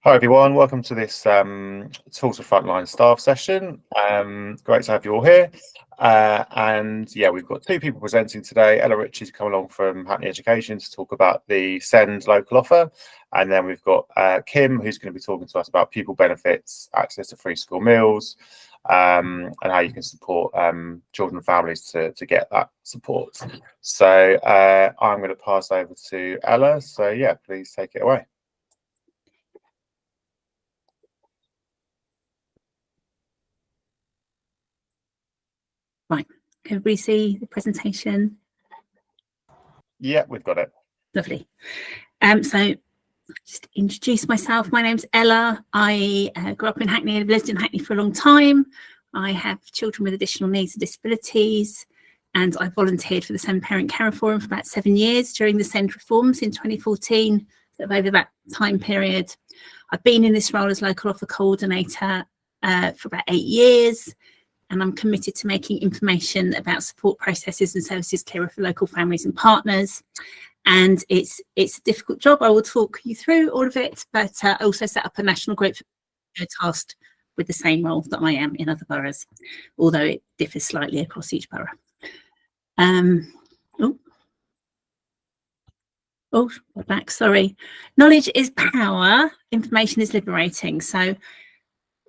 Hi everyone, welcome to this Tools for Frontline staff session. Great to have you all here. And yeah, we've got two people presenting today. Ella Ritchie's come along from Hackney Education to talk about the SEND local offer. And then we've got Kim, who's going to be talking to us about pupil benefits, access to free school meals, and how you can support children and families to get that support. So I'm going to pass over to Ella. So yeah, please take it away. Right, can everybody see the presentation? Yeah, we've got it. Lovely. So just introduce myself. My name's Ella. I grew up in Hackney and lived in Hackney for a long time. I have children with additional needs and disabilities, and I volunteered for the SEND Parent Carer Forum for about 7 years during the SEND reforms in 2014. So over that time period, I've been in this role as local offer coordinator for about 8 years. And I'm committed to making information about support processes and services clearer for local families and partners. And it's a difficult job. I will talk you through all of it, but I also set up a national group tasked with the same role that I am in other boroughs, although it differs slightly across each borough. Back, sorry. Knowledge is power, information is liberating. So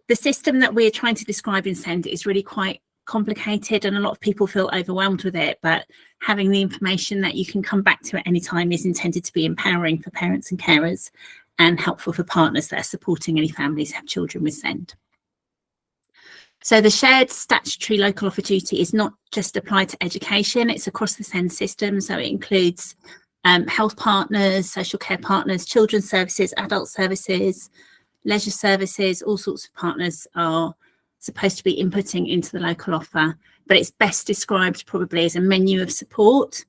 the system that we're trying to describe in SEND is really quite complicated, and a lot of people feel overwhelmed with it, but having the information that you can come back to at any time is intended to be empowering for parents and carers and helpful for partners that are supporting any families who have children with SEND. So the shared statutory local offer duty is not just applied to education, it's across the SEND system. So it includes health partners, social care partners, children's services, adult services, leisure services. All sorts of partners are supposed to be inputting into the local offer, but it's best described probably as a menu of support.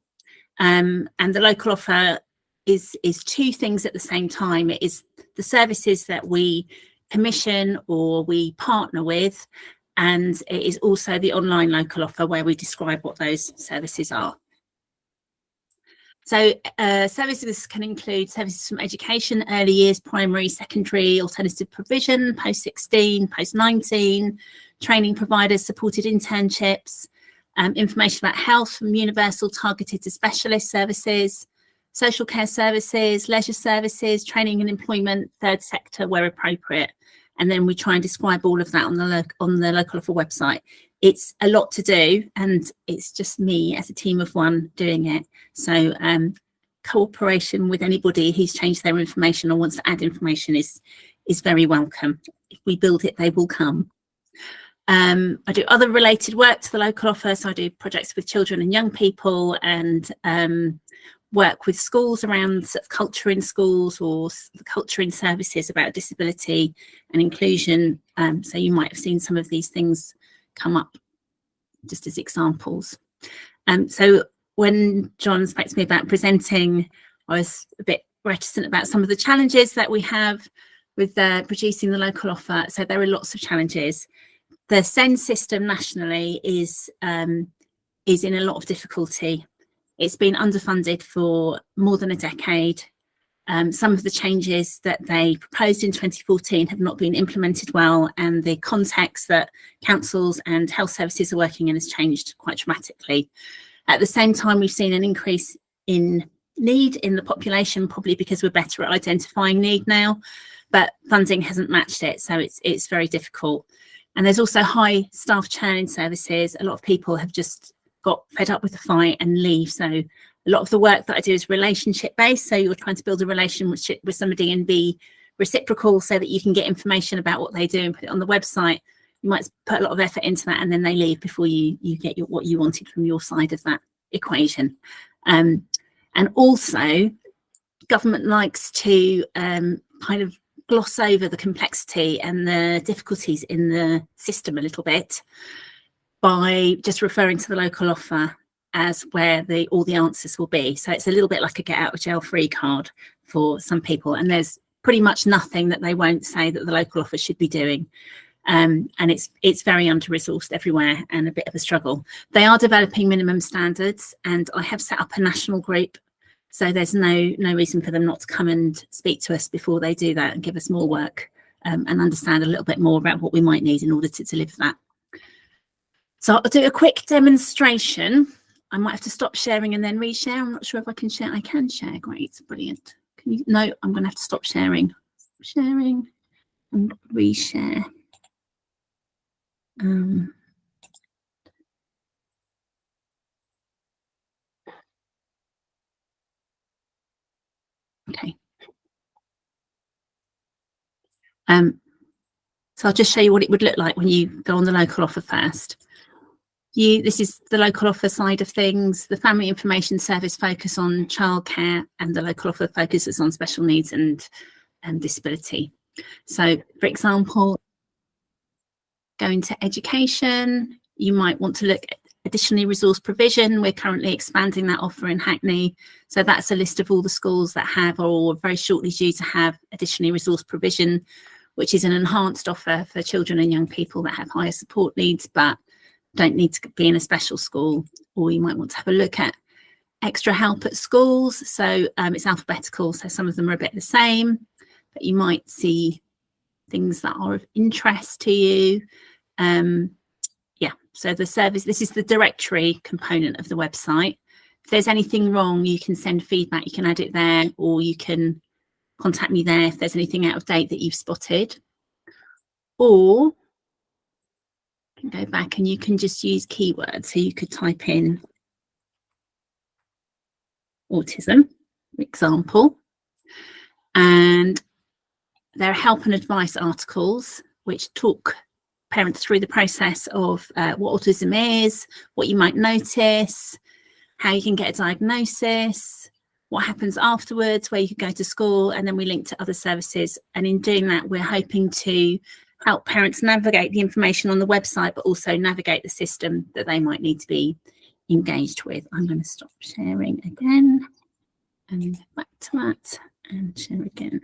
And the local offer is two things at the same time. It is the services that we commission or we partner with, and it is also the online local offer where we describe what those services are. So services can include services from education, early years, primary, secondary, alternative provision, post-16, post-19, training providers, supported internships, information about health from universal targeted to specialist services, social care services, leisure services, training and employment, third sector where appropriate. And then we try and describe all of that on the local offer website. It's a lot to do, and it's just me as a team of one doing it. So cooperation with anybody who's changed their information or wants to add information is very welcome. If we build it, they will come. I do other related work to the local offer. So I do projects with children and young people, and work with schools around sort of culture in schools or culture in services about disability and inclusion. So you might have seen some of these things come up just as examples. So when John spoke to me about presenting, I was a bit reticent about some of the challenges that we have with producing the local offer. So there are lots of challenges. The SEND system nationally is in a lot of difficulty. It's been underfunded for more than a decade. Some of the changes that they proposed in 2014 have not been implemented well, and the context that councils and health services are working in has changed quite dramatically. At the same time, we've seen an increase in need in the population, probably because we're better at identifying need now, but funding hasn't matched it, so it's very difficult. And there's also high staff churn in services. A lot of people have just got fed up with the fight and leave. So a lot of the work that I do is relationship based. So you're trying to build a relationship with somebody and be reciprocal so that you can get information about what they do and put it on the website. You might put a lot of effort into that and then they leave before you get what you wanted from your side of that equation. And also government likes to kind of gloss over the complexity and the difficulties in the system a little bit by just referring to the local offer as where all the answers will be. So it's a little bit like a get out of jail free card for some people, and there's pretty much nothing that they won't say that the local offer should be doing. And it's very under-resourced everywhere and a bit of a struggle. They are developing minimum standards, and I have set up a national group So there's no reason for them not to come and speak to us before they do that and give us more work, and understand a little bit more about what we might need in order to deliver that. So I'll do a quick demonstration. I might have to stop sharing and then reshare. I'm not sure if I can share. I can share. Great, brilliant. Can you? No, I'm going to have to stop sharing. Sharing and reshare. Okay. So I'll just show you what it would look like when you go on the local offer first. This is the local offer side of things. The family information service focus on childcare, and the local offer focuses on special needs and disability. So, for example, going to education, you might want to look at additionally resource provision. We're currently expanding that offer in Hackney. So that's a list of all the schools that have or very shortly due to have additionally resource provision, which is an enhanced offer for children and young people that have higher support needs but don't need to be in a special school. Or you might want to have a look at extra help at schools. So it's alphabetical, so some of them are a bit the same, but you might see things that are of interest to you. Yeah, so the service, this is the directory component of the website. If there's anything wrong, you can send feedback, you can add it there, or you can contact me there if there's anything out of date that you've spotted. Or you can go back and you can just use keywords. So you could type in autism, for example, and there are help and advice articles which talk parents through the process of what autism is, what you might notice, how you can get a diagnosis, what happens afterwards, where you can go to school, and then we link to other services. And in doing that, we're hoping to help parents navigate the information on the website, but also navigate the system that they might need to be engaged with. I'm going to stop sharing again and go back to that and share again.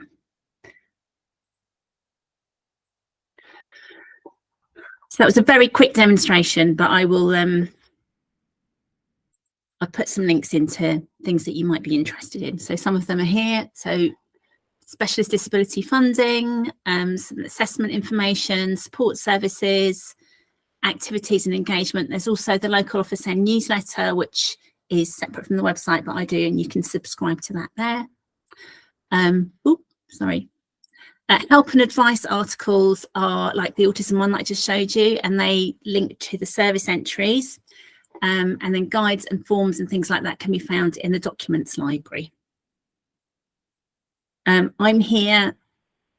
So that was a very quick demonstration, but I will I've put some links into things that you might be interested in. So some of them are here. So specialist disability funding, some assessment information, support services, activities and engagement. There's also the local offer send newsletter, which is separate from the website, but I do, and you can subscribe to that there. Help and advice articles are like the autism one that I just showed you, and they link to the service entries, and then guides and forms and things like that can be found in the documents library. I'm here,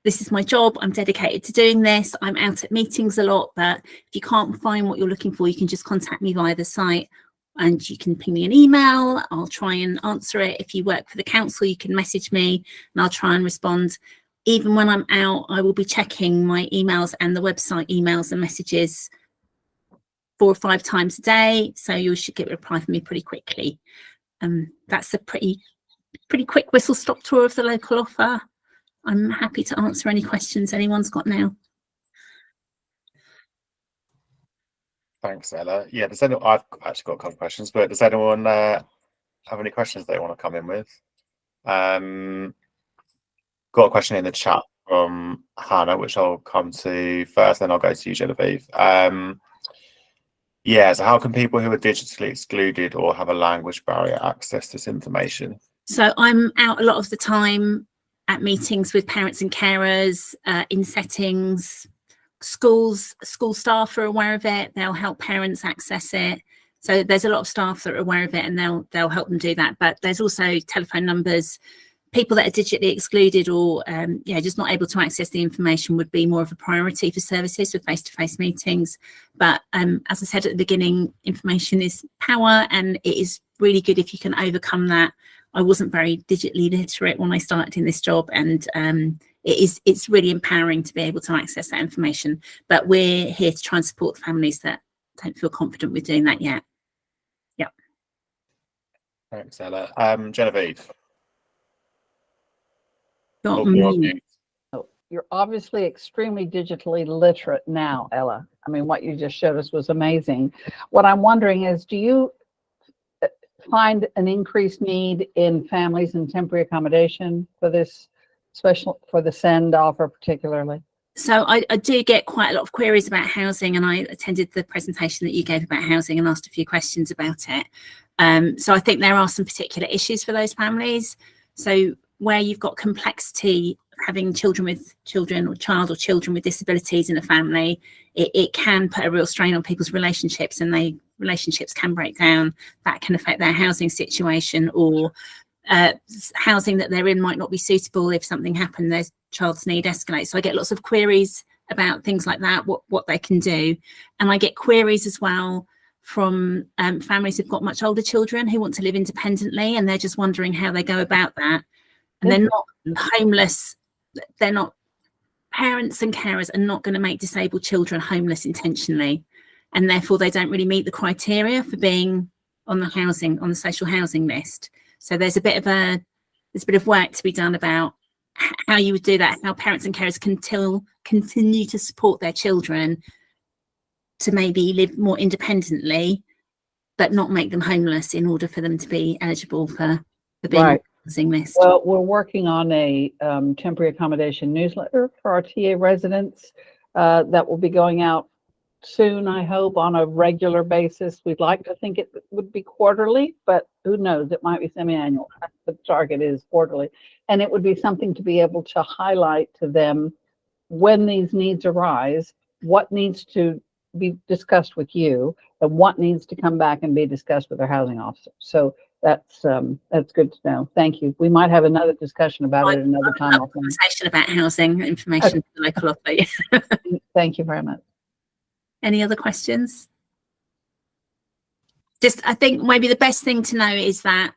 this is my job, I'm dedicated to doing this, I'm out at meetings a lot, but if you can't find what you're looking for, you can just contact me via the site, and you can ping me an email, I'll try and answer it. If you work for the council, you can message me and I'll try and respond. Even when I'm out, I will be checking my emails and the website emails and messages 4 or 5 times a day, so you should get a reply from me pretty quickly. That's a pretty quick whistle-stop tour of the local offer. I'm happy to answer any questions anyone's got now. Thanks, Ella. Yeah, I've actually got a couple of questions, but does anyone have any questions they want to come in with? Got a question in the chat from Hannah, which I'll come to first, then I'll go to you, Genevieve. Yeah, so how can people who are digitally excluded or have a language barrier access this information? So I'm out a lot of the time at meetings with parents and carers, in settings. School staff are aware of it, they'll help parents access it. So there's a lot of staff that are aware of it, and they'll help them do that. But there's also telephone numbers. People that are digitally excluded or just not able to access the information would be more of a priority for services for face-to-face meetings. But as I said at the beginning, information is power, and it is really good if you can overcome that. I wasn't very digitally literate when I started in this job, and it's really empowering to be able to access that information. But we're here to try and support families that don't feel confident with doing that yet. Yeah. Thanks, Ella. Genevieve. You're obviously extremely digitally literate now, Ella. I mean, what you just showed us was amazing. What I'm wondering is, do you find an increased need in families and temporary accommodation for this special, for the SEND offer particularly? So I do get quite a lot of queries about housing, and I attended the presentation that you gave about housing and asked a few questions about it. So I think there are some particular issues for those families. So where you've got complexity, having children or children with disabilities in a family, it can put a real strain on people's relationships, and relationships can break down. That can affect their housing situation, or housing that they're in might not be suitable if something happened, their child's need escalates. So I get lots of queries about things like that, what they can do. And I get queries as well from families who've got much older children who want to live independently, and they're just wondering how they go about that. And they're not homeless. They're not, parents and carers are not going to make disabled children homeless intentionally, and therefore they don't really meet the criteria for being on the social housing list. So there's a bit of work to be done about how you would do that, how parents and carers can continue to support their children to maybe live more independently, but not make them homeless in order for them to be eligible for being on the housing list. Well, we're working on a temporary accommodation newsletter for our TA residents that will be going out soon, I hope, on a regular basis. We'd like to think it would be quarterly, but who knows, it might be semi-annual. The target is quarterly, and it would be something to be able to highlight to them when these needs arise, what needs to be discussed with you, and what needs to come back and be discussed with their housing officer. So that's good to know. Thank you. We might have another discussion about it another time. Conversation about housing information for the local authority. Thank you very much. Any other questions? I think maybe the best thing to know is that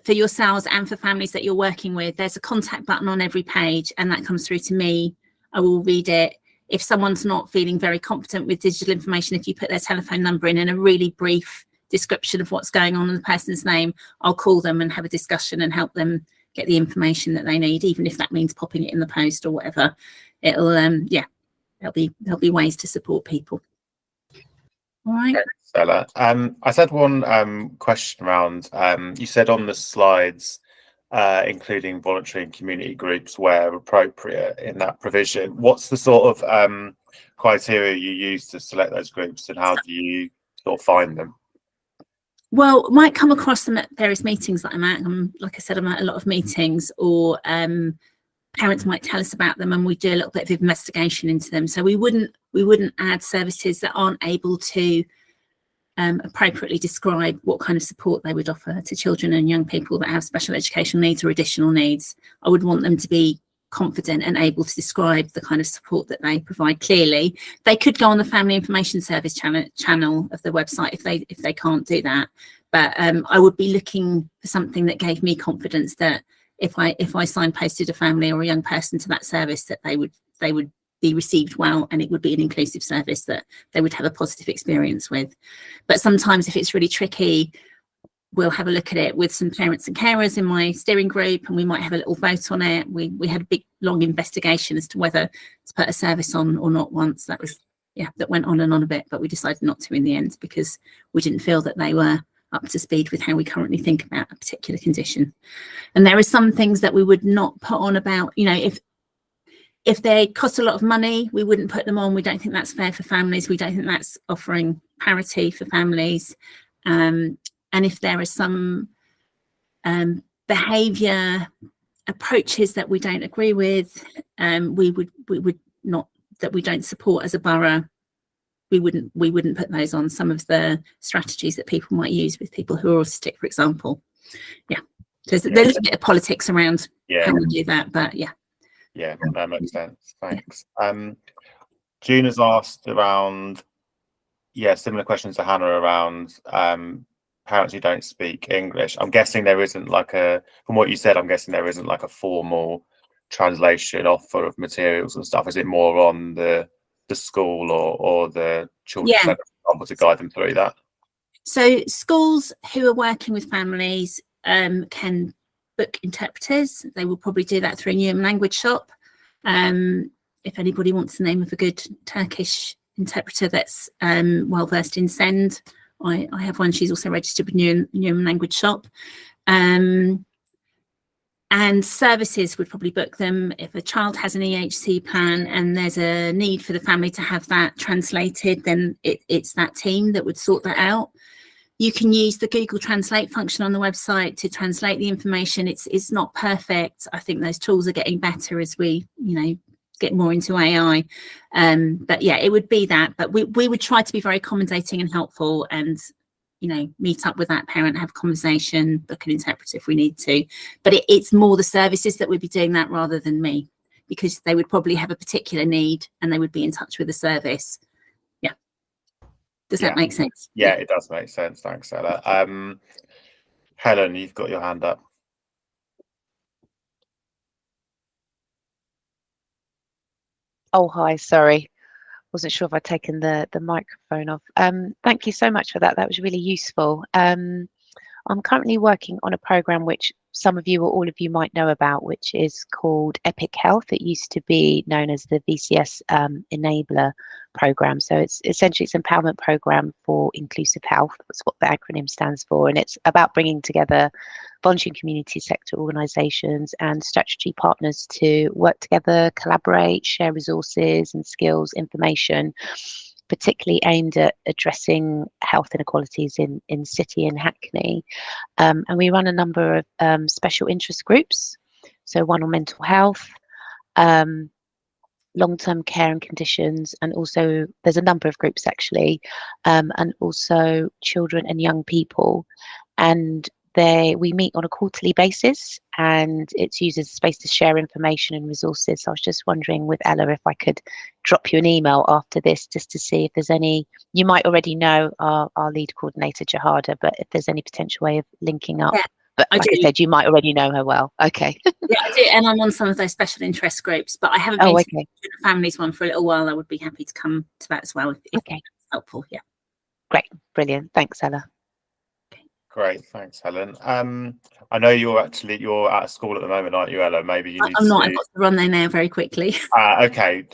for yourselves and for families that you're working with, there's a contact button on every page, and that comes through to me. I will read it. If someone's not feeling very competent with digital information, if you put their telephone number in and a really brief description of what's going on in the person's name, I'll call them and have a discussion and help them get the information that they need, even if that means popping it in the post or whatever. It'll there'll be ways to support people. All right. Okay, Stella. I said one question around, you said on the slides, including voluntary and community groups where appropriate in that provision. What's the sort of criteria you use to select those groups, and how do you sort of find them? Well, might come across them at various meetings that I'm at. Like I said, I'm at a lot of meetings, or parents might tell us about them, and we do a little bit of investigation into them. So we wouldn't add services that aren't able to appropriately describe what kind of support they would offer to children and young people that have special educational needs or additional needs. I would want them to be confident and able to describe the kind of support that they provide clearly. They could go on the Family Information Service channel of the website if they can't do that. But I would be looking for something that gave me confidence that if I signposted a family or a young person to that service, that they would be received well, and it would be an inclusive service that they would have a positive experience with. But sometimes if it's really tricky, we'll have a look at it with some parents and carers in my steering group, and we might have a little vote on it. We had a big long investigation as to whether to put a service on or not once. That went on and on a bit, but we decided not to in the end because we didn't feel that they were up to speed with how we currently think about a particular condition. And there are some things that we would not put on about, if they cost a lot of money, we wouldn't put them on. We don't think that's fair for families. We don't think that's offering parity for families. And if there are some behaviour approaches that we don't agree with, we would not, that we don't support as a borough, we wouldn't put those on. Some of the strategies that people might use with people who are autistic, for example. There's a bit of politics around how we do that, but Yeah, that makes sense. Thanks. June has asked around, similar questions to Hannah around parents who don't speak English. I'm guessing there isn't from what you said, I'm guessing there isn't like a formal translation offer of materials and stuff. Is it more on the school or the children's centre, for example, to guide them through that? So schools who are working with families can book interpreters. They will probably do that through a new language shop. If anybody wants the name of a good Turkish interpreter that's well versed in SEND I have one. She's also registered with Newham Language Shop. And services would probably book them if a child has an EHC plan and there's a need for the family to have that translated, then it's that team that would sort that out. You can use the Google Translate function on the website to translate the information. It's not perfect. I think those tools are getting better as we, get more into AI. But yeah, it would be that. But we would try to be very accommodating and helpful and meet up with that parent, have a conversation, book an interpreter if we need to. But it's more the services that would be doing that rather than me, because they would probably have a particular need and they would be in touch with the service. Yeah. Does that make sense? Yeah, it does make sense. Thanks, Ella. Helen, you've got your hand up. Oh, hi, sorry. Wasn't sure if I'd taken the microphone off. Thank you so much for that. That was really useful. I'm currently working on a program which some of you or all of you might know about, which is called Epic Health. It used to be known as the VCS Enabler program. So it's essentially an empowerment program for inclusive health. That's what the acronym stands for. And it's about bringing together voluntary community sector organisations and statutory partners to work together, collaborate, share resources and skills, information, particularly aimed at addressing health inequalities in City and Hackney. And we run a number of special interest groups. So one on mental health, long-term care and conditions, and also there's a number of groups actually, and also children and young people. And we meet on a quarterly basis, and it's used as a space to share information and resources. So I was just wondering with Ella if I could drop you an email after this just to see if there's any, you might already know our lead coordinator, Jahada, but if there's any potential way of linking up. Yeah, but like I said, you might already know her well. Okay. Yeah, I do. And I'm on some of those special interest groups, but I haven't been to the families one for a little while. I would be happy to come to that as well if that's helpful. Yeah. Great. Brilliant. Thanks, Ella. Great, thanks, Helen. I know you're at school at the moment, aren't you, Ella? Maybe you need I'm not. I've got to run there now very quickly. Okay.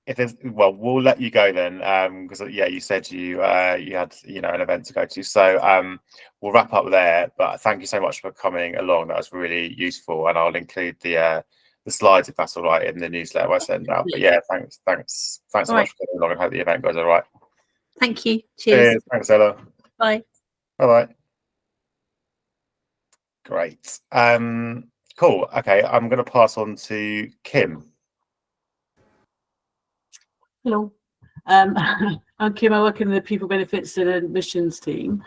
If there's, we'll let you go then, because you said you had an event to go to. So we'll wrap up there. But thank you so much for coming along. That was really useful, and I'll include the slides if that's all right in the newsletter I send out. But yeah, thanks so much for coming along, and hope the event goes all right. Thank you. Cheers. Thanks, Ella. Bye. Bye. Great. Cool. Okay, I'm going to pass on to Kim. Hello. I'm Kim. I work in the People Benefits and Admissions team.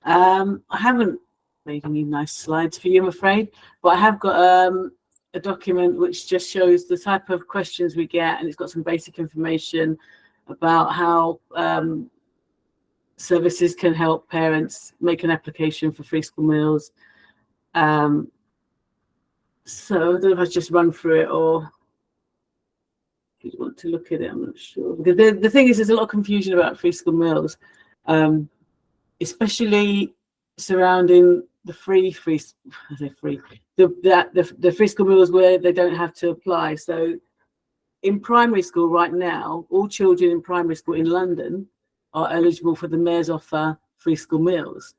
I haven't made any nice slides for you, I'm afraid, but I have got a document which just shows the type of questions we get, and it's got some basic information about how services can help parents make an application for free school meals. So I don't know if I just run through it or if you want to look at it, I'm not sure. Because the thing is, there's a lot of confusion about free school meals, especially surrounding the free school meals where they don't have to apply. So in primary school right now, all children in primary school in London are eligible for the Mayor's Offer free school meals.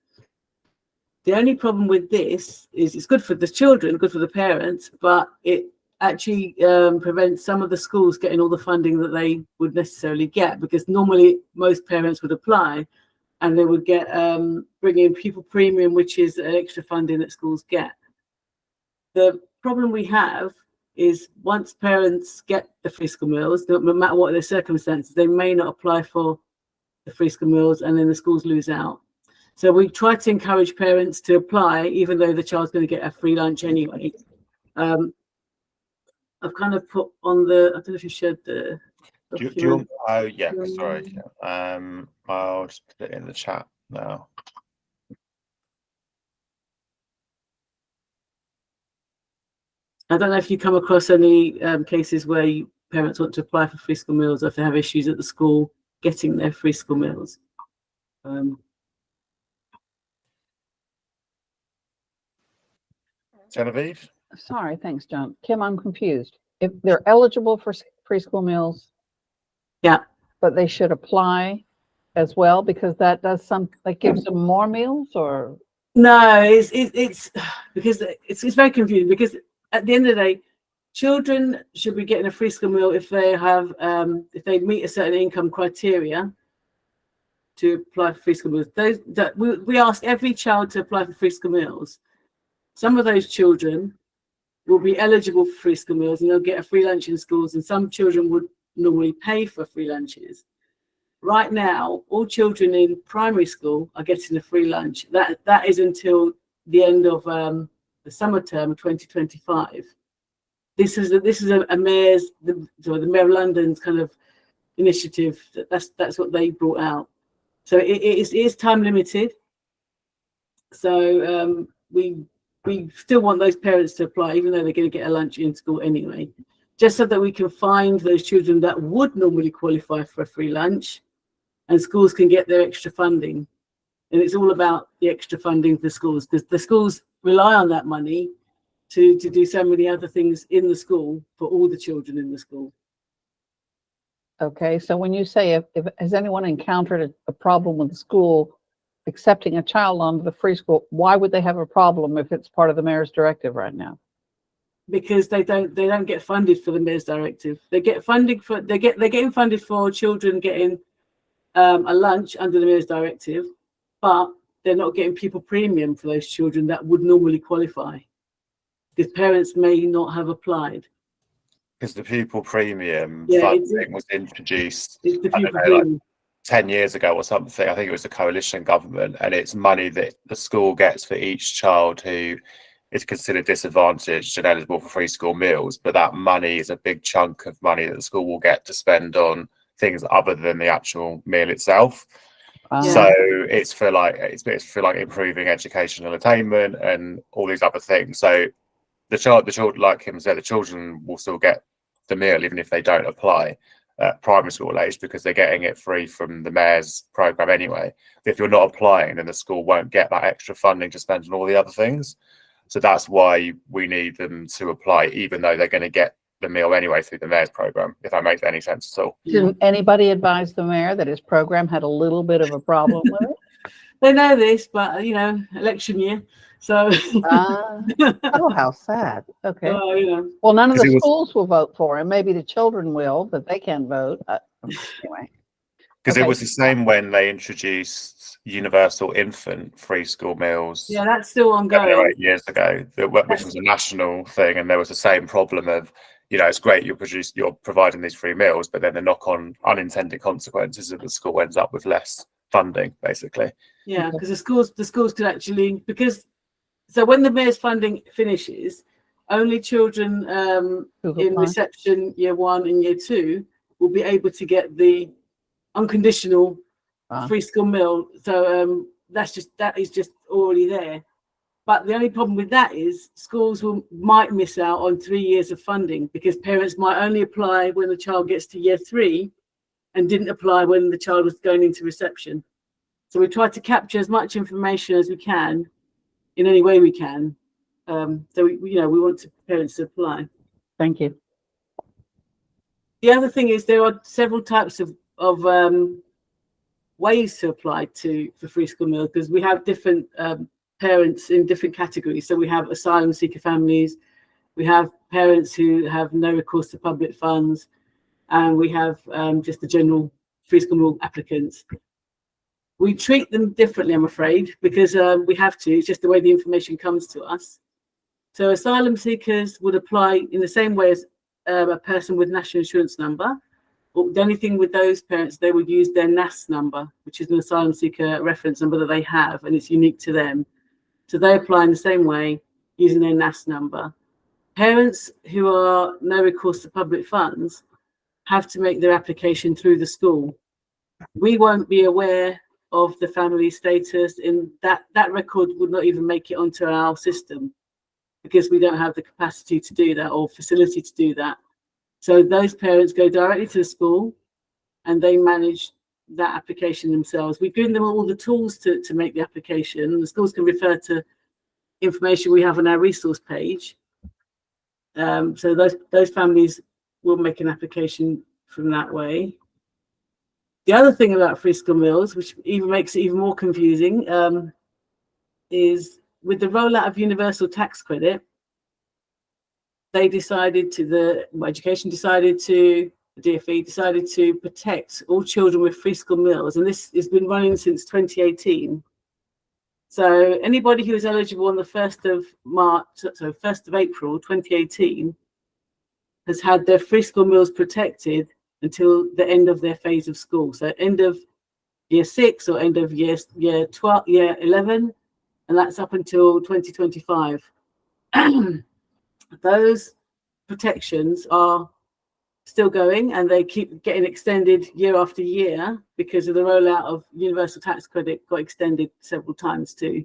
The only problem with this is it's good for the children, good for the parents, but it actually prevents some of the schools getting all the funding that they would necessarily get, because normally most parents would apply and they would get bring in pupil premium, which is an extra funding that schools get. The problem we have is once parents get the free school meals, no matter what their circumstances, they may not apply for the free school meals, and then the schools lose out. So we try to encourage parents to apply, even though the child's going to get a free lunch anyway. I've kind of put on the, I don't know if you shared the document. Oh yeah, sorry. I'll just put it in the chat now. I don't know if you come across any cases where parents want to apply for free school meals, or if they have issues at the school getting their free school meals. Genevieve? Sorry, thanks, John. Kim, I'm confused. If they're eligible for free school meals, yeah, but they should apply as well, because that gives them more meals, or? No, it's because it's very confusing, because at the end of the day, children should be getting a free school meal if they have if they meet a certain income criteria to apply for free school meals. We ask every child to apply for free school meals. Some of those children will be eligible for free school meals and they'll get a free lunch in schools, and some children would normally pay for free lunches. Right now, all children in primary school are getting a free lunch. That is until the end of the summer term 2025. This is a mayor's, the Mayor of London's kind of initiative. That's what they brought out. So it is time limited. So we still want those parents to apply, even though they're going to get a lunch in school anyway, just so that we can find those children that would normally qualify for a free lunch, and schools can get their extra funding. And it's all about the extra funding for schools, because the schools rely on that money to do so many other things in the school for all the children in the school. Okay, so when you say if has anyone encountered a problem with the school accepting a child onto the free school, why would they have a problem if it's part of the mayor's directive right now? Because they don't get funded for the mayor's directive. They're getting funded for children getting a lunch under the mayor's directive, but they're not getting pupil premium for those children that would normally qualify, because parents may not have applied. Because the pupil premium Yeah, funding was introduced, It's the I pupil don't know, premium. like 10 years ago or something. I think it was the coalition government, and it's money that the school gets for each child who is considered disadvantaged and eligible for free school meals. But that money is a big chunk of money that the school will get to spend on things other than the actual meal itself. So it's for like improving educational attainment and all these other things. So the child, like him said, the children will still get the meal even if they don't apply at primary school age, because they're getting it free from the mayor's program anyway. If you're not applying, then the school won't get that extra funding to spend on all the other things. So that's why we need them to apply, even though they're going to get the meal anyway through the mayor's program, if that makes any sense at all. Didn't anybody advise the mayor that his program had a little bit of a problem with it? They know this, but election year. So oh, how sad. Okay. Well, none of the schools will vote for him. Maybe the children will, but they can't vote. Anyway. Because it was the same when they introduced universal infant free school meals. Yeah, that's still ongoing. 7 or 8 years ago, which was a national thing, and there was the same problem of, it's great you're providing these free meals, but then the knock-on unintended consequences of the school ends up with less funding, basically. Yeah, because the schools could actually, so when the mayor's funding finishes, only children in reception year 1 and year 2 will be able to get the unconditional free school meal. So that is just already there. But the only problem with that is schools might miss out on 3 years of funding, because parents might only apply when the child gets to year 3 and didn't apply when the child was going into reception. So we try to capture as much information as we can in any way we can. So we want parents to apply. Thank you. The other thing is there are several types of ways to apply for free school meals, because we have different parents in different categories. So we have asylum seeker families, we have parents who have no recourse to public funds, and we have just the general free school meal applicants. We treat them differently, I'm afraid, because we have to. It's just the way the information comes to us. So asylum seekers would apply in the same way as a person with national insurance number. But the only thing with those parents, they would use their NAS number, which is an asylum seeker reference number that they have, and it's unique to them. So they apply in the same way using their NAS number. Parents who are no recourse to public funds have to make their application through the school. We won't be aware of the family status, in that record would not even make it onto our system, because we don't have the capacity to do that or facility to do that. So those parents go directly to the school and they manage that application themselves. We've given them all the tools to make the application, and the schools can refer to information we have on our resource page. So those families will make an application from that way. The other thing about free school meals, which even makes it even more confusing, is with the rollout of universal tax credit, they decided to, the DfE decided to protect all children with free school meals, and this has been running since 2018. So anybody who is eligible on the 1st of April 2018 has had their free school meals protected until the end of their phase of school. So end of year 6 or end of year 12, year 11, and that's up until 2025. Those protections are still going, and they keep getting extended year after year because of the rollout of universal tax credit got extended several times too.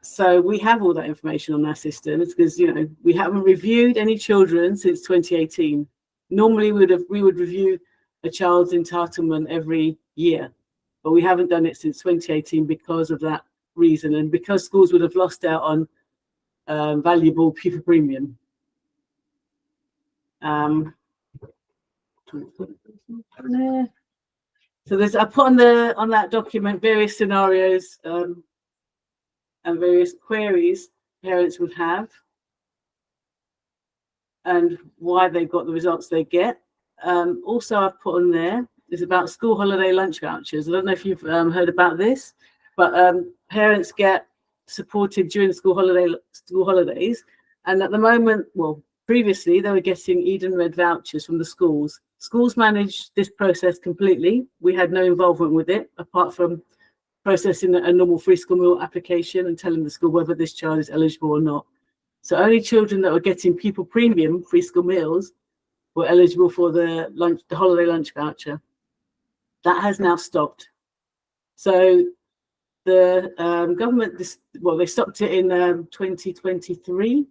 So we have all that information on our systems because, you know, we haven't reviewed any children since 2018. Normally we would review a child's entitlement every year, but we haven't done it since 2018 because of that reason, and because schools would have lost out on valuable pupil premium. So there's, I put on that document various scenarios and various queries parents would have and why they got the results they get. Also, I've put on there is about school holiday lunch vouchers. I don't know if you've heard about this, but parents get supported during school holidays, and at the moment, well, previously they were getting Eden Red vouchers from the schools. Schools managed this process completely. We had no involvement with it apart from processing a normal free school meal application and telling the school whether this child is eligible or not. So only children that were getting pupil premium free school meals were eligible for the holiday lunch voucher. That has now stopped. So the government, they stopped it in 2023.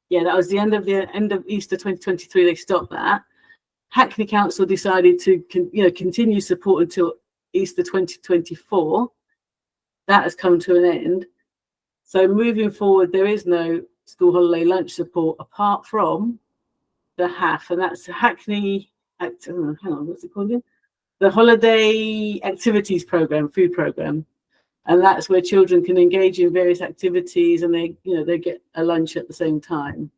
Yeah, that was the end of Easter 2023. They stopped that. Hackney Council decided to continue support until Easter 2024. That has come to an end. So moving forward, there is no school holiday lunch support apart from the HAF, and that's Hackney. Hang on, what's it called again? The Holiday Activities Program, food program, and that's where children can engage in various activities, and they get a lunch at the same time.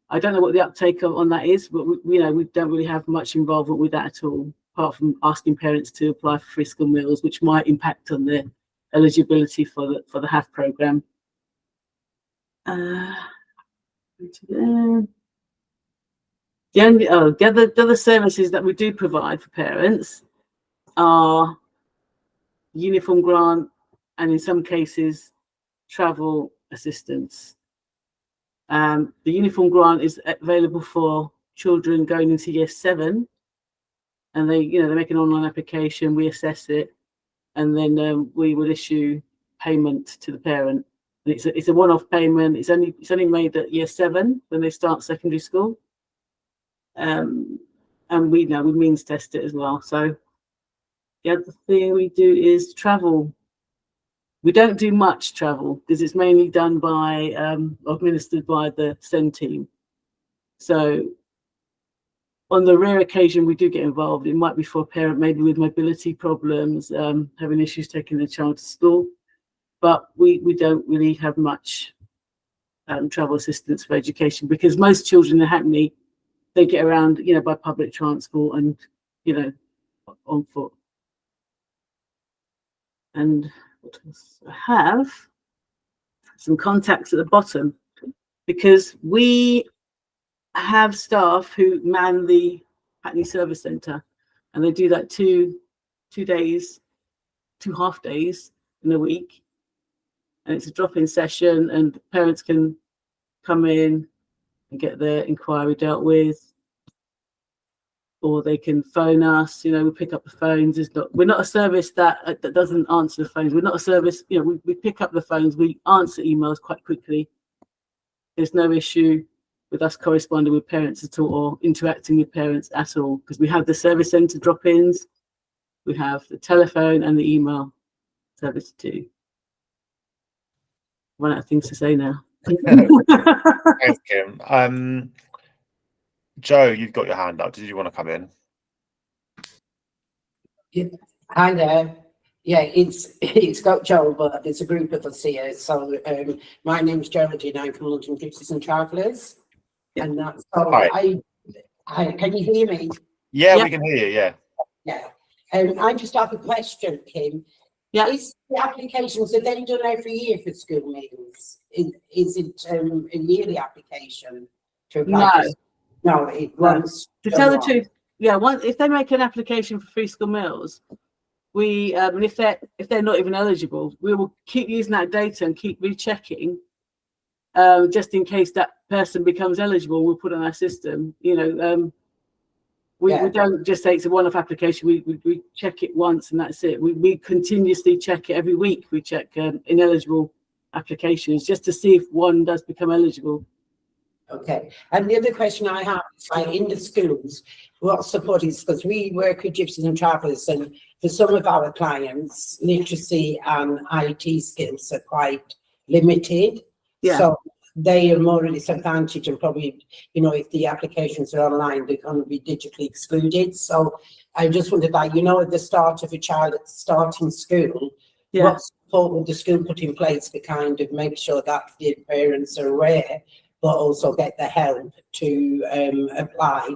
I don't know what the uptake on that is, but we don't really have much involvement with that at all, apart from asking parents to apply for free school meals, which might impact on their eligibility for the HAF program. The other services that we do provide for parents are uniform grant and in some cases travel assistance. The uniform grant is available for children going into year 7, and they make an online application, we assess it, and then we will issue payment to the parent. And it's a one-off payment. It's only made at year 7 when they start secondary school. And we means test it as well. So the other thing we do is travel. We don't do much travel because it's mainly done by administered by the SEND team. So on the rare occasion we do get involved, it might be for a parent maybe with mobility problems, having issues taking their child to school, but we don't really have much travel assistance for education because most children in Hackney, they get around by public transport and on foot. And what else? I have some contacts at the bottom because we have staff who man the Hackney Service Centre, and they do that two half days in a week, and it's a drop-in session, and parents can come in and get their inquiry dealt with, or they can phone us. We pick up the phones. We're not a service that doesn't answer the phones. We're not a service. We pick up the phones. We answer emails quite quickly. There's no issue with us corresponding with parents at all or interacting with parents at all because we have the service centre drop-ins, we have the telephone and the email service too. Run out of things to say now. Thanks, Kim. Joe, you've got your hand up. Did you want to come in? Hi there. Yeah, it's got Joel, but there's a group of us here. So my name's Geraldine. I'm from London Gypsies and Travellers, and that's so. Hi. I can you hear me? Yeah, Yeah. we can hear you. Yeah. Yeah. I just have a question, Kim. Yeah. Is the applications are they done every year for school meals? Is it a yearly application to apply? No, it runs. To tell the truth, yeah. If they make an application for free school meals, we and if they're not even eligible, we will keep using that data and keep rechecking, just in case that person becomes eligible. We'll put on our system. We don't just say it's a one-off application. We check it once and that's it. We continuously check it every week. We check ineligible applications just to see if one does become eligible. Okay. And the other question I have is, like, in the schools, what support is, because we work with Gypsies and Travellers, and for some of our clients, literacy and IT skills are quite limited. Yeah. So they are more at a disadvantage, and probably, if the applications are online, they're going to be digitally excluded. So I just wondered, like, at the start of a child starting school, what support would the school put in place to kind of make sure that the parents are aware, but also get the help to apply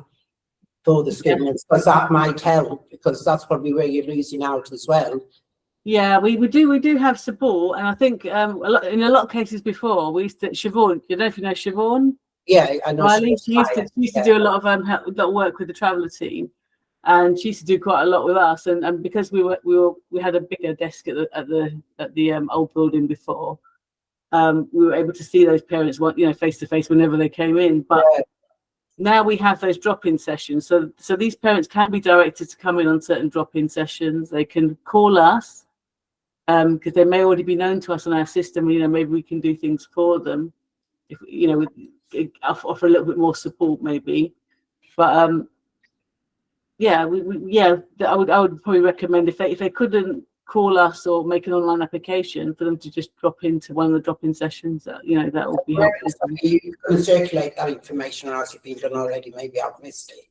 for the school meals, because that might help, because that's probably where you're losing out as well. Yeah, we do have support, and I think in a lot of cases before we used to Siobhan. You know if you know Siobhan? Yeah, I know. Riley, she used to do a lot of work with the Traveller team, and she used to do quite a lot with us. And because we had a bigger desk at the old building before, we were able to see those parents, face to face whenever they came in. But now we have those drop-in sessions, so these parents can be directed to come in on certain drop-in sessions. They can call us because they may already be known to us on our system. Maybe we can do things for them, if offer a little bit more support, maybe. But I would probably recommend if they couldn't call us or make an online application, for them to just drop into one of the drop-in sessions. That would be helpful. You can circulate that information, or has it been done already? Maybe I've missed it.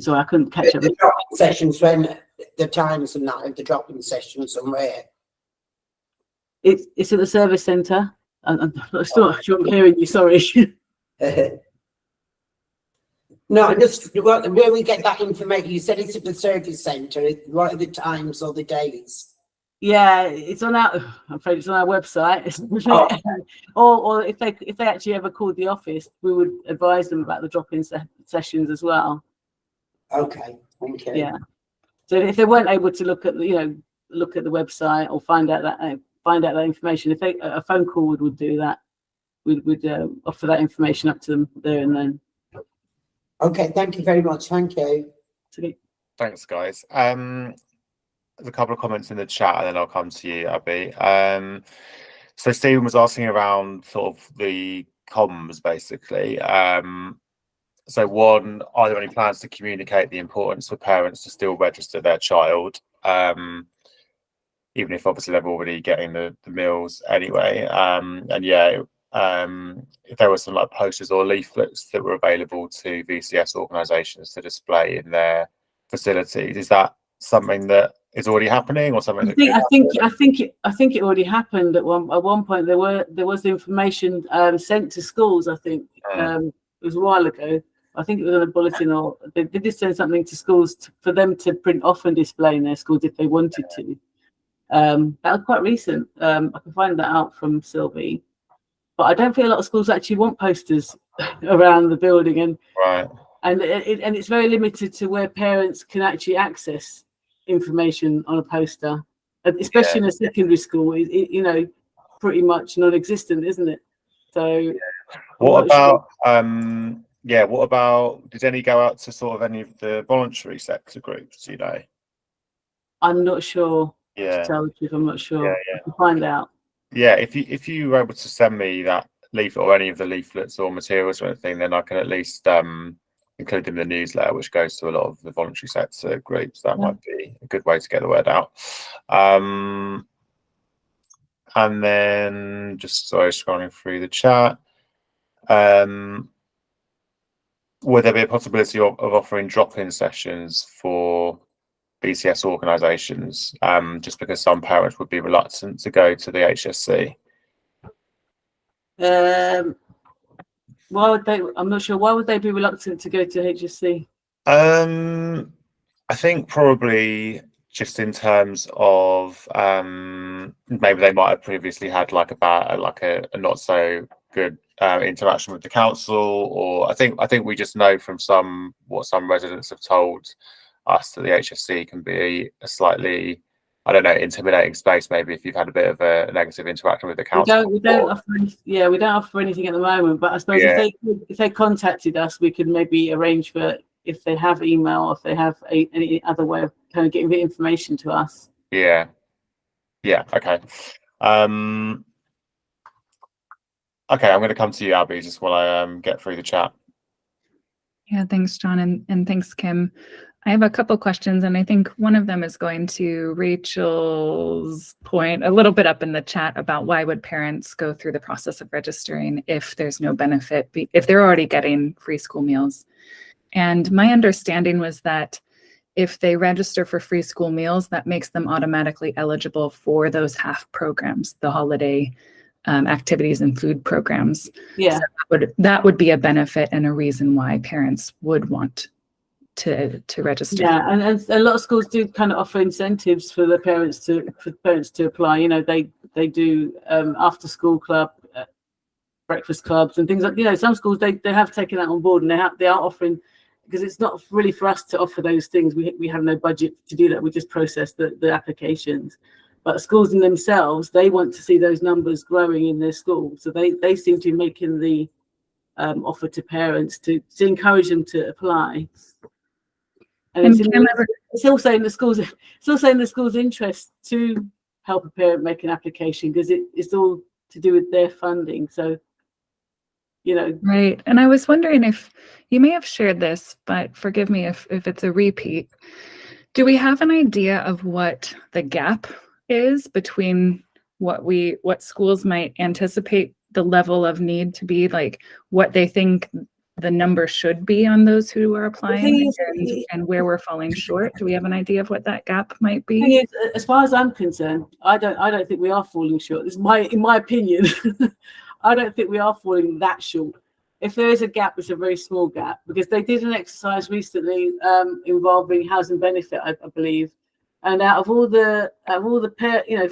So I couldn't catch up. The drop-in sessions, when the times and that, and the drop-in sessions, and where? It's at the service centre. I'm not sure I'm hearing you. Sorry. No, just where we get that information. You said it's at the service centre. What are the times or the days? Yeah, it's on our. I'm afraid it's on our website. Or if they actually ever called the office, we would advise them about the drop-in sessions as well. Okay, thank you. Yeah. So if they weren't able to look at the website or find out that information, if a phone call would do that, we'd offer that information up to them there and then. Okay, thank you very much. Thank you. Thanks, guys. There's a couple of comments in the chat, and then I'll come to you, Abby. So Stephen was asking around sort of the comms, basically. So one, are there any plans to communicate the importance for parents to still register their child, even if obviously they're already getting the meals anyway? If there were some like posters or leaflets that were available to VCS organisations to display in their facilities, is that something that is already happening, or something? I think it already happened at one point. There was information sent to schools. I think it was a while ago. I think it was on a bulletin, or they did send something to schools for them to print off and display in their schools if they wanted to. That was quite recent. I can find that out from Sylvie. But I don't think a lot of schools actually want posters around the building, and it's very limited to where parents can actually access information on a poster, especially in a secondary school. It pretty much non-existent, isn't it? So what about did any go out to sort of any of the voluntary sector groups, I'm not sure. Yeah, to tell the truth, I'm not sure. Yeah. I can find out. Yeah, if you were able to send me that leaflet or any of the leaflets or materials or anything, then I can at least include them in the newsletter, which goes to a lot of the voluntary sector groups. That might be a good way to get the word out. And then just scrolling through the chat. Would there be a possibility of offering drop-in sessions for BCS organisations, just because some parents would be reluctant to go to the HSC? Why would they? I'm not sure. Why would they be reluctant to go to HSC? I think probably just in terms of maybe they might have previously had like a not so good interaction with the council, or I think we just know from what some residents have told us that the HSC can be a slightly, I don't know, intimidating space. Maybe if you've had a bit of a negative interaction with the council. We don't offer anything at the moment. But I suppose if they contacted us, we could maybe arrange for, if they have email, or if they have any other way of kind of getting the information to us. Yeah. Okay. Okay, I'm going to come to you, Abby, just while I get through the chat. Yeah, thanks, John, and thanks, Kim. I have a couple questions, and I think one of them is going to Rachel's point a little bit up in the chat about why would parents go through the process of registering if there's no benefit, if they're already getting free school meals. And my understanding was that if they register for free school meals, that makes them automatically eligible for those HAF programs, the holiday activities and food programs. Yeah, so that would be a benefit and a reason why parents would want to register. Yeah, and a lot of schools do kind of offer incentives for the parents to apply. You know, they do after school club, breakfast clubs, and things like. You know, some schools they have taken that on board, and they are offering, because it's not really for us to offer those things. We have no budget to do that. We just process the applications. But schools in themselves, they want to see those numbers growing in their school. So they seem to be making the offer to parents to encourage them to apply. And it's also in the school's interest to help a parent make an application, because it's all to do with their funding. So, you know. Right. And I was wondering if you may have shared this, but forgive me if it's a repeat. Do we have an idea of what the gap is between what schools might anticipate the level of need to be, like what they think the number should be on those who are applying, and where we're falling short? Do we have an idea of what that gap might be? As far as I'm concerned, I don't think we are falling short. This is in my opinion. I don't think we are falling that short. If there is a gap, it's a very small gap, because they did an exercise recently involving housing benefit, I believe. And out of all the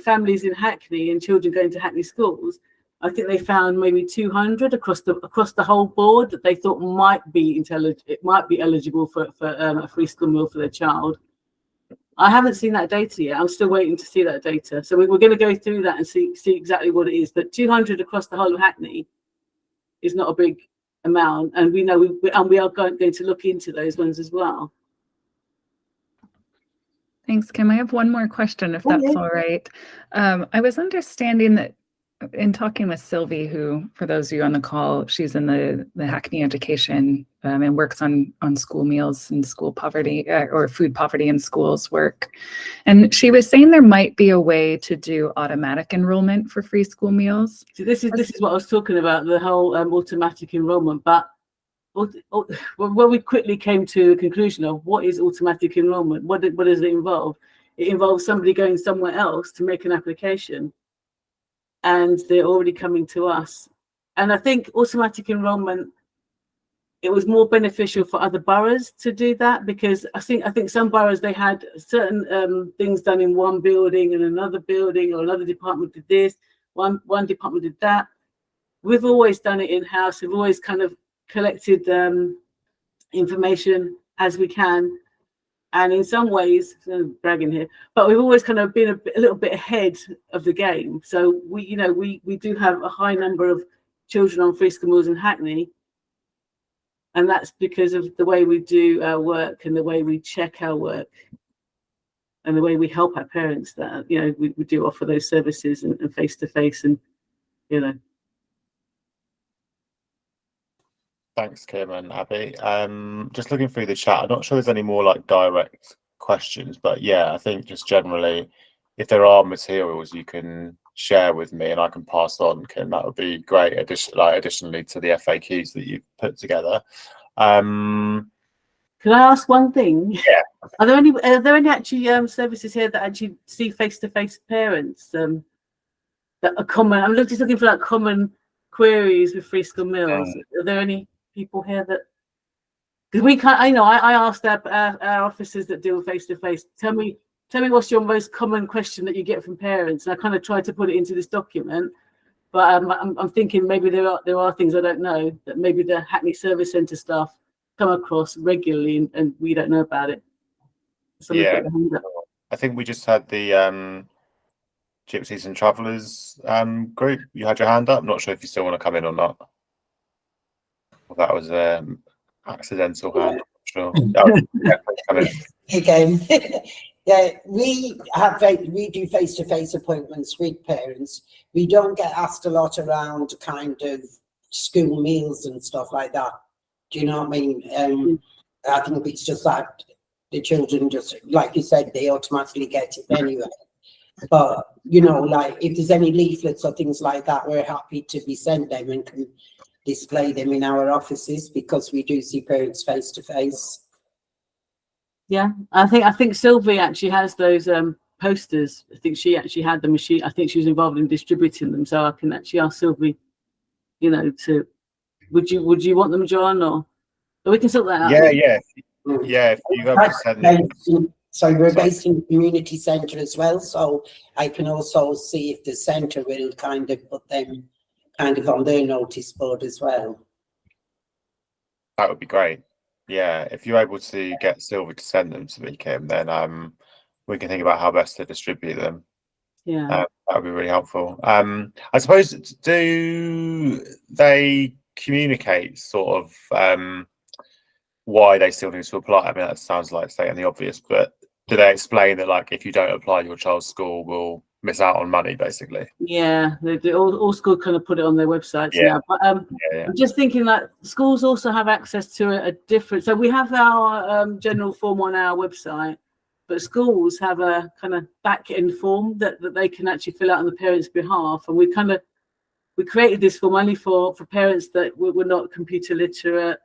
families in Hackney and children going to Hackney schools, I think they found maybe 200 across the whole board that they thought might be eligible for a free school meal for their child. I haven't seen that data yet. I'm still waiting to see that data. So we're going to go through that and see exactly what it is. But 200 across the whole of Hackney is not a big amount, and we know we are going to look into those ones as well. Thanks, Kim. I have one more question, if that's all right. I was understanding that in talking with Sylvie, who, for those of you on the call, she's in the Hackney education and works on school meals and school poverty or food poverty in schools work. And she was saying there might be a way to do automatic enrollment for free school meals. So this is what I was talking about, the whole automatic enrollment. But when we quickly came to a conclusion of what is automatic enrollment, what does it involve? It involves somebody going somewhere else to make an application, and they're already coming to us. And I think automatic enrollment, it was more beneficial for other boroughs to do that, because I think some boroughs, they had certain things done in one building, and another building or another department did this, one department did that. We've always done it in-house. We've always kind of collected information as we can, and in some ways, I'm bragging here, but we've always kind of been a little bit ahead of the game. So we do have a high number of children on free school meals in Hackney, and that's because of the way we do our work and the way we check our work and the way we help our parents. That we do offer those services and face to face, and Thanks, Kim and Abby. Just looking through the chat, I'm not sure there's any more like direct questions, but yeah, I think just generally, if there are materials you can share with me and I can pass on, Kim, that would be great. Additionally to the FAQs that you've put together. Can I ask one thing? Yeah. Are there any actually services here that actually see face-to-face parents that are common? I'm just looking for like common queries with free school meals. Are there any people here that? Because we can't. I asked our officers that deal face-to-face. Tell me what's your most common question that you get from parents, and I kind of tried to put it into this document. But I'm thinking maybe there are things I don't know that maybe the Hackney Service Centre staff come across regularly and we don't know about it. Somebody's got their hand up. I think we just had the Gypsies and Travellers group. You had your hand up. I'm not sure if you still want to come in or not. Well, that was accidental hand. I'm not sure. Come in. Again, yeah, we do face-to-face appointments with parents. We don't get asked a lot around kind of school meals and stuff like that. Do you know what I mean? I think it's just that the children just, like you said, they automatically get it anyway. But, like if there's any leaflets or things like that, we're happy to be sent them and can display them in our offices because we do see parents face-to-face. Yeah, I think Sylvie actually has those posters. I think she actually had them. I think she was involved in distributing them. So I can actually ask Sylvie, to would you want them, John, or we can sort that out. Yeah. If you have to send them. So we're based in the community centre as well. So I can also see if the centre will kind of put them kind of on their notice board as well. That would be great. Yeah, if you're able to get Sylvie to send them to me, Kim, then we can think about how best to distribute them. Yeah, that would be really helpful. I suppose, do they communicate sort of why they still need to apply? I mean, that sounds like stating the obvious, but do they explain that, like, if you don't apply, your child's school will miss out on money, basically? Yeah, all schools kind of put it on their websites now. But I'm just thinking that schools also have access to a different. So we have our general form on our website, but schools have a kind of back end form that they can actually fill out on the parents' behalf. And we created this form only for parents that were not computer literate,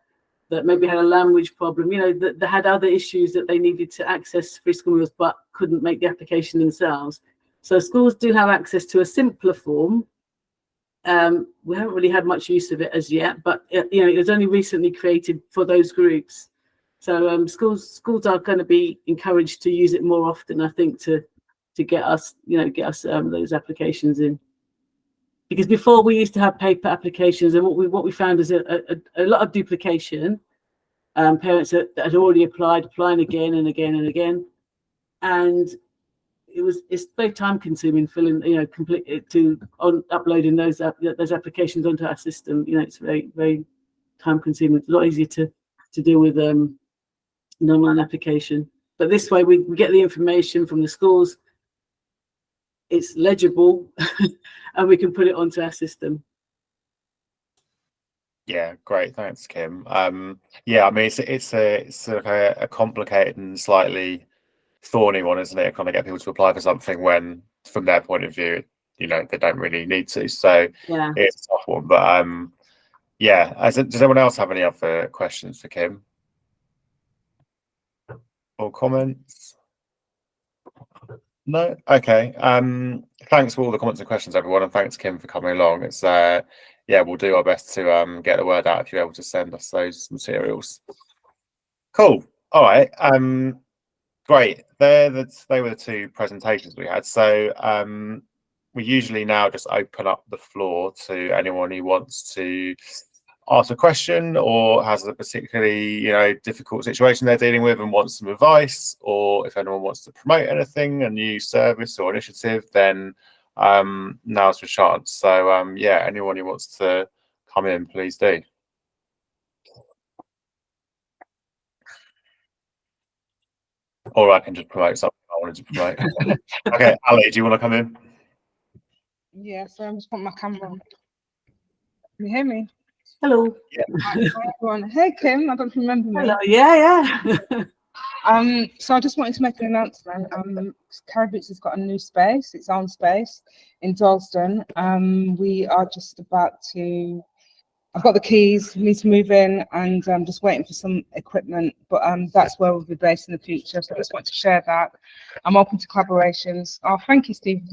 that maybe had a language problem, that they had other issues that they needed to access free school meals but couldn't make the application themselves. So schools do have access to a simpler form. We haven't really had much use of it as yet, but it was only recently created for those groups. So schools are going to be encouraged to use it more often, I think, to get us those applications in. Because before we used to have paper applications, and what we found is a lot of duplication. Parents that had already applied, applying again and again and again, and it's very time consuming filling, uploading those applications onto our system. It's very, very time consuming. It's a lot easier to deal with an online application. But this way we get the information from the schools, it's legible, and we can put it onto our system. Yeah, great. Thanks, Kim. I mean, it's like a complicated and slightly thorny one, isn't it? Kind of get people to apply for something when, from their point of view, they don't really need to. So yeah, it's a tough one. But does anyone else have any other questions for Kim or comments? No? Okay. Thanks for all the comments and questions, everyone, and thanks, Kim, for coming along. It's we'll do our best to get the word out if you're able to send us those materials. Cool. All right. Great. They were the two presentations we had. So we usually now just open up the floor to anyone who wants to ask a question or has a particularly difficult situation they're dealing with and wants some advice, or if anyone wants to promote anything, a new service or initiative, then now's your chance. So anyone who wants to come in, please do. Or I can just promote something I wanted to promote. Okay, Ali, do you want to come in? Yeah, so I'm just putting my camera on. Can you hear me? Hello. Yeah. Hi, everyone. Hey, Kim, I don't remember me. Hello. Yeah. So I just wanted to make an announcement. Caribbeans has got a new space, its own space in Dalston. We are just about to I've got the keys, need to move in, and I'm just waiting for some equipment. But that's where we'll be based in the future. So I just want to share that. I'm open to collaborations. Oh, thank you, Steve.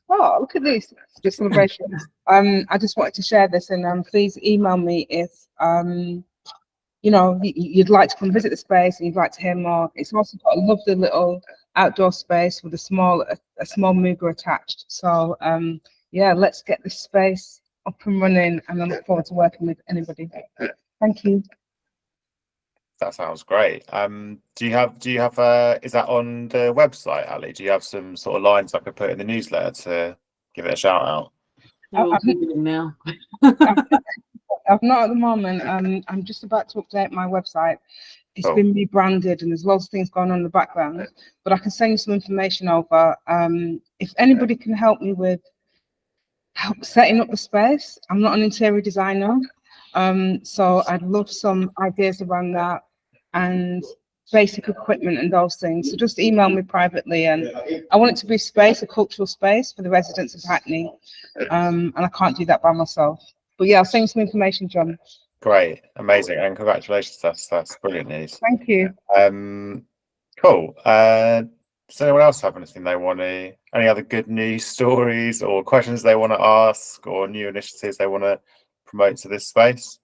Oh, look at this. Just celebrations. I just wanted to share this, and please email me if you know you'd like to come visit the space and you'd like to hear more. It's also got a lovely little outdoor space with a small Muga attached. So yeah, let's get this space up and running, and I look forward to working with anybody. Thank you. That sounds great. Do you have is that on the website, Ali? Do you have some sort of lines I could put in the newsletter to give it a shout out? Now. I've not at the moment. I'm just about to update my website. It's been rebranded and there's lots of things going on in the background, but I can send you some information over. If anybody can help me with setting up the space, I'm not an interior designer. So I'd love some ideas around that and basic equipment and those things. So just email me privately, and I want it to be a cultural space for the residents of Hackney. And I can't do that by myself. But yeah, I'll send you some information, John. Great, amazing, and congratulations. That's brilliant news. Thank you. Cool. Does anyone else have anything they want to, any other good news stories or questions they want to ask or new initiatives they want to promote to this space?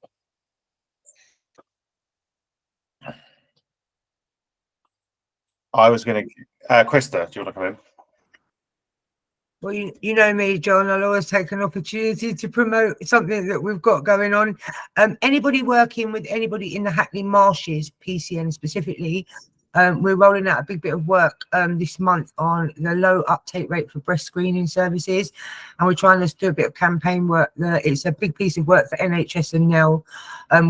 I was going to, Krista, do you want to come in? Well, you know me, John, I'll always take an opportunity to promote something that we've got going on. Anybody working with anybody in the Hackney Marshes, PCN specifically, we're rolling out a big bit of work this month on the low uptake rate for breast screening services. And we're trying to do a bit of campaign work. It's a big piece of work for NHS and NEL.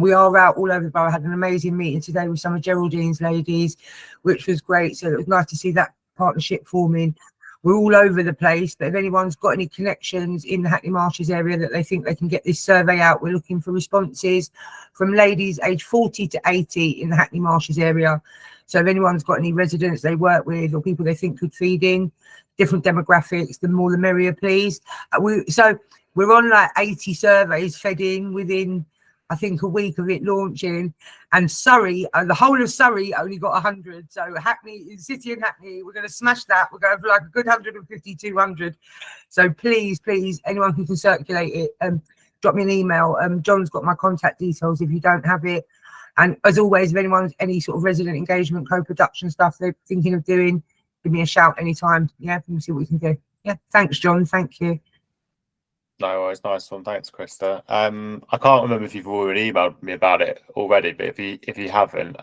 We are out all over the borough. I had an amazing meeting today with some of Geraldine's ladies, which was great. So it was nice to see that partnership forming. We're all over the place, but if anyone's got any connections in the Hackney Marshes area that they think they can get this survey out, we're looking for responses from ladies aged 40 to 80 in the Hackney Marshes area. So if anyone's got any residents they work with or people they think could feed in, different demographics, the more the merrier, please. So we're on like 80 surveys fed in within, I think, a week of it launching. And Surrey, the whole of Surrey only got 100. So Hackney, City and Hackney, we're going to smash that. We're going for like a good 150, 200. So please, anyone who can circulate it, drop me an email. John's got my contact details if you don't have it. And as always, if anyone's any sort of resident engagement, co-production stuff they're thinking of doing, give me a shout anytime. Yeah, we can see what we can do. Yeah, thanks, John. Thank you. No worries, nice one. Thanks, Krista. I can't remember if you've already emailed me about it already, but if you haven't,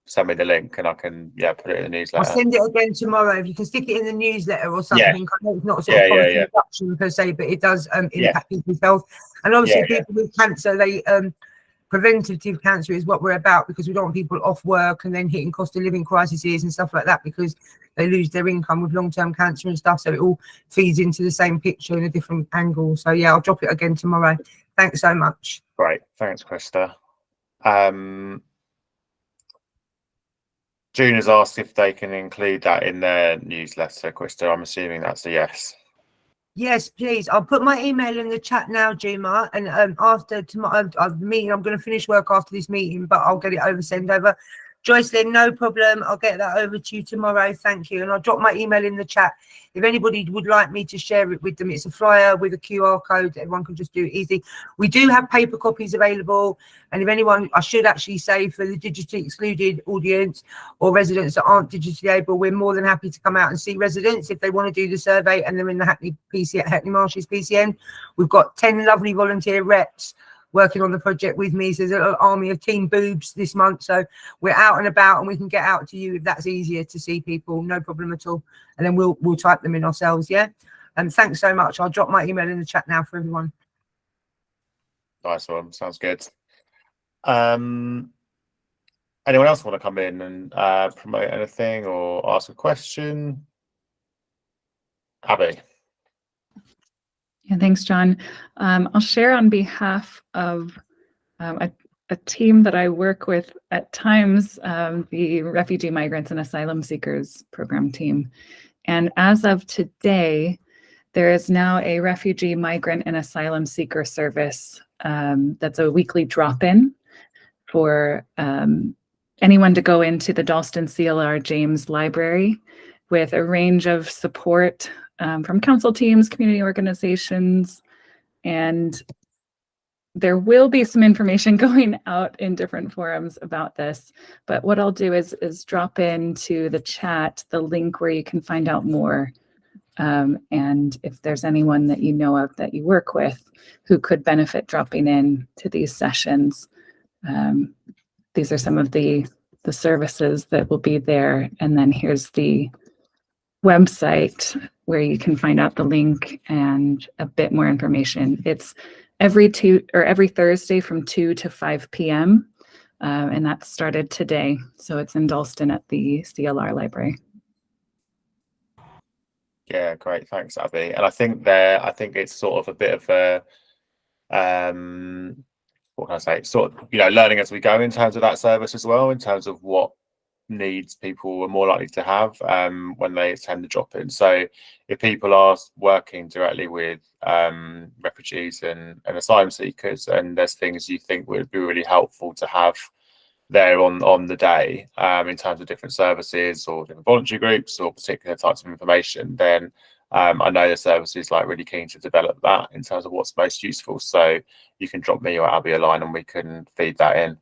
send me the link and I can put it in the newsletter. I'll send it again tomorrow. If you can stick it in the newsletter or something. I know it's not a sort of policy reduction per se, but it does impact people's health. And obviously people with cancer, they preventative cancer is what we're about, because we don't want people off work and then hitting cost of living crises and stuff like that because they lose their income with long-term cancer and stuff. So it all feeds into the same picture in a different angle. So yeah, I'll drop it again tomorrow. Thanks so much. Great. Thanks, Krista. June has asked if they can include that in their newsletter, Krista. I'm assuming that's a yes. Yes, please. I'll put my email in the chat now, Juma. And after tomorrow, meeting, I'm going to finish work after this meeting, but I'll get it send over. Joycelyn, no problem. I'll get that over to you tomorrow. Thank you. And I'll drop my email in the chat. If anybody would like me to share it with them, it's a flyer with a QR code. Everyone can just do it easy. We do have paper copies available. And if anyone, I should actually say for the digitally excluded audience or residents that aren't digitally able, we're more than happy to come out and see residents if they want to do the survey and they're in the Hackney Marshes PCN. We've got 10 lovely volunteer reps working on the project with me. So there's an army of team boobs this month. So we're out and about and we can get out to you if that's easier to see people, no problem at all. And then we'll type them in ourselves, yeah? And thanks so much. I'll drop my email in the chat now for everyone. Nice one, sounds good. Anyone else want to come in and promote anything or ask a question? Abby. Yeah, thanks, John. I'll share on behalf of a team that I work with at times, the Refugee Migrants and Asylum Seekers Program team. And as of today, there is now a Refugee Migrant and Asylum Seeker service that's a weekly drop-in for anyone to go into the Dalston CLR James Library with a range of support from council teams, community organizations, and there will be some information going out in different forums about this. But what I'll do is drop into the chat the link where you can find out more. And if there's anyone that you know of that you work with who could benefit dropping in to these sessions, these are some of the services that will be there. And then here's the website where you can find out the link and a bit more information. It's every Thursday from 2 to 5 p.m. And that started today. So it's in Dalston at the CLR Library. Yeah, great. Thanks, Abby. And I think it's sort of a bit of a what can I say? Sort of, learning as we go in terms of that service as well, in terms of what needs people are more likely to have when they attend the drop-in. So if people are working directly with refugees and asylum seekers, and there's things you think would be really helpful to have there on the day in terms of different services or different voluntary groups or particular types of information, then I know the service is really keen to develop that in terms of what's most useful. So you can drop me or Abby a line and we can feed that in.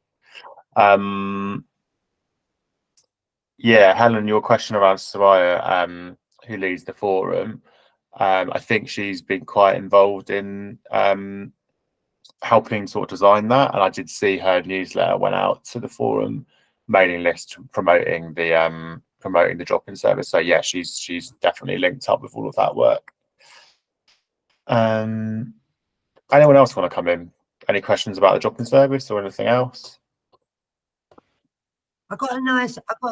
Yeah, Helen, your question around Soraya, who leads the forum, I think she's been quite involved in helping sort of design that, and I did see her newsletter went out to the forum mailing list promoting the drop-in service. So yeah, she's definitely linked up with all of that work. Anyone else want to come in? Any questions about the drop-in service or anything else? I got a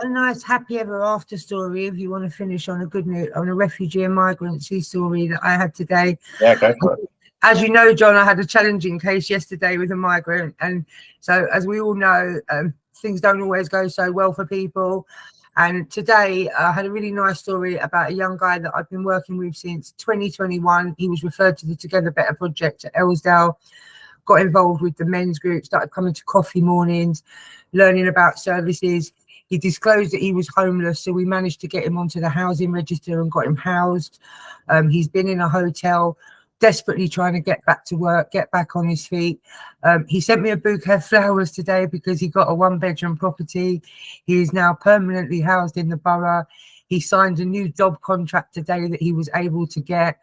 nice happy ever after story. If you want to finish on a good note, on a refugee and migrant story that I had today. Yeah, go for it. As you know, John, I had a challenging case yesterday with a migrant, and so as we all know, things don't always go so well for people. And today I had a really nice story about a young guy that I've been working with since 2021. He was referred to the Together Better project at Ellsdale, got involved with the men's group, started coming to coffee mornings, learning about services. He disclosed that he was homeless, so we managed to get him onto the housing register and got him housed. He's been in a hotel, desperately trying to get back to work, get back on his feet. He sent me a bouquet of flowers today because he got a 1-bedroom property. He is now permanently housed in the borough. He signed a new job contract today that he was able to get.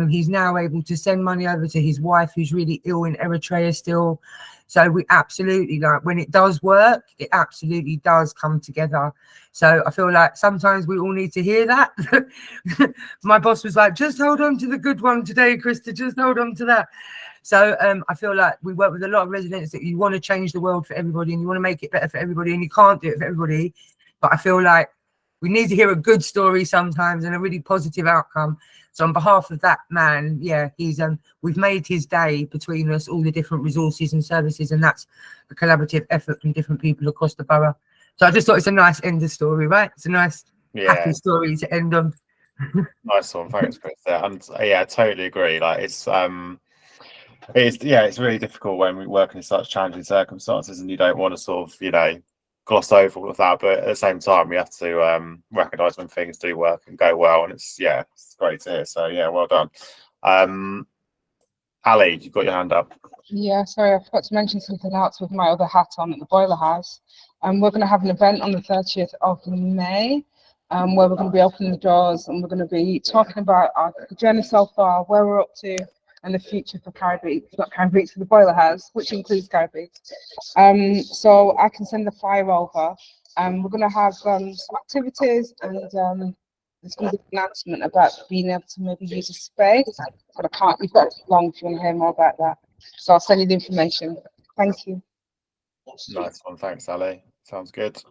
He's now able to send money over to his wife, who's really ill in Eritrea still. So we absolutely, when it does work, it absolutely does come together. So I feel like sometimes we all need to hear that. My boss was like, just hold on to the good one today, Krista, just hold on to that. So I feel like we work with a lot of residents that you want to change the world for everybody and you want to make it better for everybody, and you can't do it for everybody. But I feel like we need to hear a good story sometimes and a really positive outcome. So on behalf of that man, yeah, we've made his day between us, all the different resources and services, and that's a collaborative effort from different people across the borough. So I just thought it's a nice end of story, right? It's a nice happy story to end on. Nice one, thanks, Chris. And yeah, I totally agree. It's really difficult when we work in such challenging circumstances, and you don't want to sort of gloss over all of that, but at the same time we have to recognize when things do work and go well, and it's great to hear. So yeah, well done. Ali, you've got your hand up. Yeah, sorry, I forgot to mention something else with my other hat on at the Boiler House. We're going to have an event on the 30th of May where we're going to be opening the doors, and we're going to be talking about our journey so far, where we're up to, and the future for Caribbean, not Caribbean, for the Boiler House, which includes Caribbean. So I can send the flyer over. We're going to have some activities, and there's going to be an announcement about being able to maybe use a space, but I can't, you've got too long if you want to hear more about that. So I'll send you the information. Thank you. Nice one, thanks, Ali. Sounds good.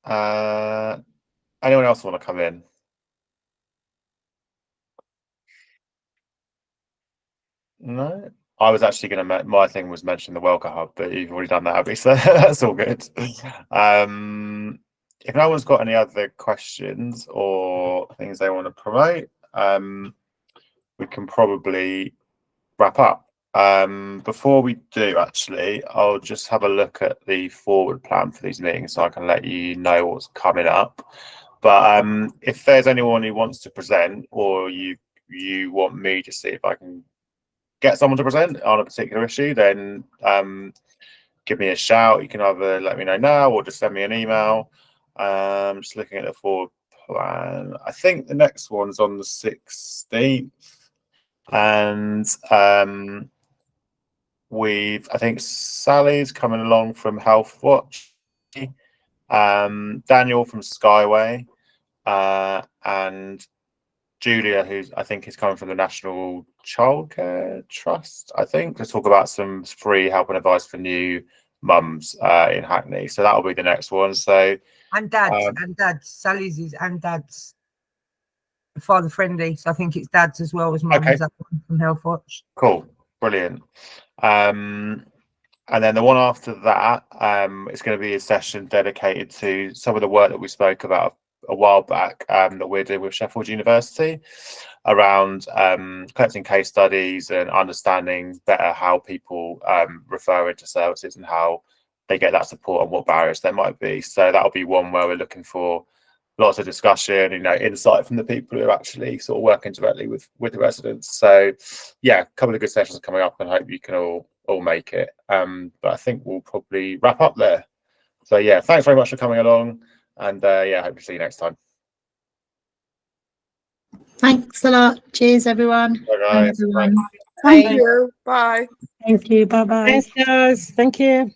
Anyone else want to come in? No, I was actually going to. My thing was mention the Welcome Hub, but you've already done that, Abby, so that's all good. If no one's got any other questions or things they want to promote, we can probably wrap up. Before we do, actually, I'll just have a look at the forward plan for these meetings so I can let you know what's coming up. But if there's anyone who wants to present, or you want me to see if I can get someone to present on a particular issue, then give me a shout. You can either let me know now or just send me an email. Just looking at the forward plan. I think the next one's on the 16th. And I think Sally's coming along from Health Watch, Daniel from Skyway, and Julia, who I think is coming from the National Childcare Trust, I think, to talk about some free help and advice for new mums in Hackney. So that'll be the next one. So and dads, Sally's is and dads, father friendly. So I think it's dads as well as mums. Okay. That one from Health Watch. Cool, brilliant. And then the one after that, it's going to be a session dedicated to some of the work that we spoke about a while back that we're doing with Sheffield University around collecting case studies and understanding better how people refer into services and how they get that support and what barriers there might be. So that'll be one where we're looking for lots of discussion, insight from the people who are actually sort of working directly with the residents. So yeah, a couple of good sessions coming up, and hope you can all make it. But I think we'll probably wrap up there. So yeah, thanks very much for coming along, and yeah, hope to see you next time. Thanks a lot. Cheers, everyone. Bye, Bye, guys. everyone. Thank you. Bye. Thank you. Bye-bye. Thanks, guys. Thank you.